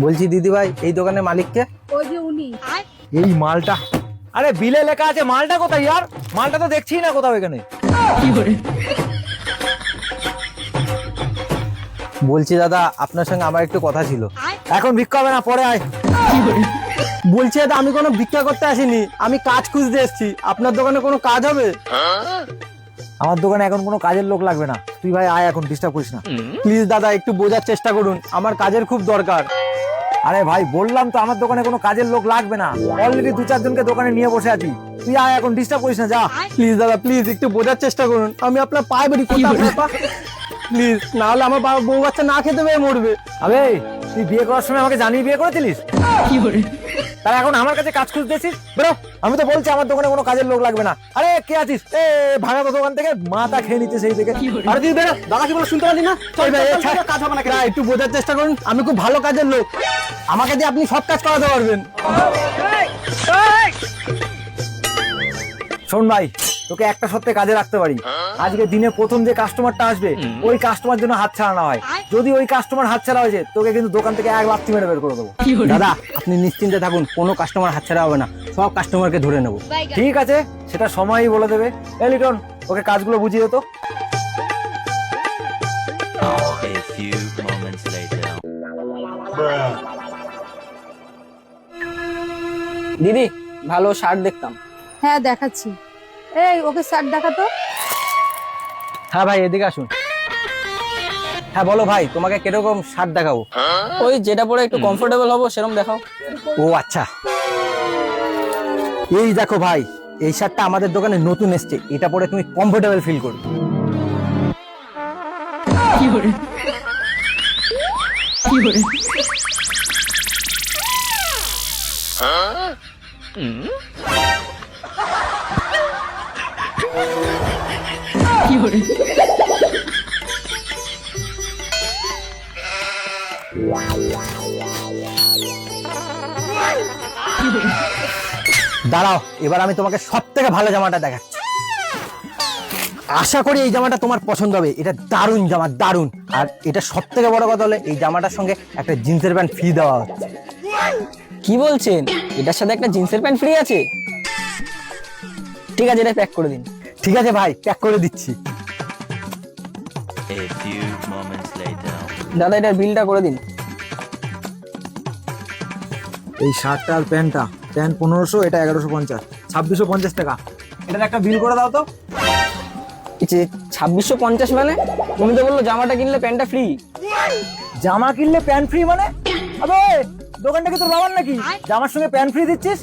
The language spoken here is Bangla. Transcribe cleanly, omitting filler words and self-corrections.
বলছি দিদি ভাই, এই দোকানের মালিককে? ওই যে উনি। এই মালটা, আরে বিলে লেখা আছে, মালটা কোথায় यार? মালটা তো দেখছি না কোথাও এখানে। বলছি দাদা, আপনার সঙ্গে আমার একটু কথা ছিল। এখন ভিক্ষা হবে না, পরে আয়। বলছি দাদা, আমি কোনো ভিক্ষা করতে আসিনি, আমি কাজ খুঁজতে এসেছি। আপনার দোকানে কোনো কাজ হবে? আমার দোকানে এখন কোনো কাজের লোক লাগবে না, তুই ভাই আয়, এখন ডিস্টার্ব করিস না। প্লিজ দাদা, একটু বোঝার চেষ্টা করুন, আমার কাজের খুব দরকার। আরে ভাই বললাম তো আমার দোকানে কোনো কাজের লোক লাগবে না, অলরেডি 2-4 জনকে দোকানে নিয়ে বসে আছি। তুই আয়, এখন ডিস্টার্ব করিস না, যা। প্লিজ দাদা, প্লিজ একটু বোঝার চেষ্টা করুন, আমি আপনার পায়ে বেরি প্লিজ, না হলে আমার বউ বাচ্চা না খেতে পেয়ে মরবে। আবে তুই বিয়ে করার সময় আমাকে জানিয়ে বিয়ে করেছিলিস? তার এখন আমার কাছে কাজ খুঁজতেছিস? বেরো, আমি তো বলছি আমার দোকানে কোনো কাজের লোক লাগবে না। আরে কে আছিস? এ ভাঙা তো দোকান থেকে মাথা খেয়ে নিচ্ছে সেই থেকে। আরে তুই বেরো, দাদা কি বলে শুনতে পারলি না? কাজ হবে না, একটু বোঝার চেষ্টা করুন, আমি খুব ভালো কাজের লোক, আমাকে দিয়ে আপনি সব কাজ করাতে পারবেন। শোন ভাই, তোকে একটা সত্যি কাজে রাখতে পারি। আজকে দিনে প্রথম যে কাস্টমারটা আসবে, ওই কাস্টমার জন্য হাত ছাড়া না হয়। যদি ওই কাস্টমার হাত ছাড়া হয়েছে, তোকে কিন্তু দোকান থেকে 1 লাথি মেরে বের করে দেবো। দাদা আপনি নিশ্চিন্তে থাকুন, কোনো কাস্টমার হাতছাড়া হবে না, সব কাস্টমারকে ধরে নেবো। ঠিক আছে, সেটা সময়ই বলে দেবে। এই লিটন, ওকে কাজগুলো বুঝিয়ে তো। A few moments later. দিদি, ভালো শার্ট দেখতাম। হ্যাঁ দেখাচ্ছি। এই ওকে শার্ট দেখাতো। হ্যাঁ ভাই, এদিকে আসুন। হ্যাঁ বলো ভাই, তোমাকে কিরকম শার্ট দেখাবো? ওই যেটা পরে একটু কমফোর্টেবল হবো সেরকম দেখাও। ও আচ্ছা, এই দেখো ভাই, এই শার্টটা আমাদের দোকানে নতুন এসেছে, এটা পরে তুমি কমফোর্টেবল ফিল করবে। দাঁড়াও, এবার আমি তোমাকে সব থেকে ভালো জামাটা দেখাচ্ছি। আশা করি এই জামাটা তোমার পছন্দ হবে, এটা দারুণ জামা, দারুণ। আর এটা সব থেকে বড় কথা হলো, এই জামাটার সঙ্গে একটা জিন্সের প্যান্ট ফ্রি দেওয়া হচ্ছে। কি বলছেন? এটার সাথে একটা জিন্সের প্যান্ট ফ্রি আছে? ঠিক আছে, এটা প্যাক করে দিন। ঠিক আছে ভাই, প্যাক করে দিচ্ছি। A few moments later. দাদা এটার বিলটা করে দিন। এই শার্টটা আর প্যান্টটা, প্যান্ট 1500, এটা 1150, 2650 টাকা। এটার একটা বিল করে দাও তো। 2650 মানে? তুমি তো বললো জামাটা কিনলে প্যান্টটা ফ্রি। জামা কিনলে প্যান্ট ফ্রি মানে? আবে দোকানটা কি তোর বাবার নাকি, জামার সঙ্গে প্যান্ট ফ্রি দিচ্ছিস?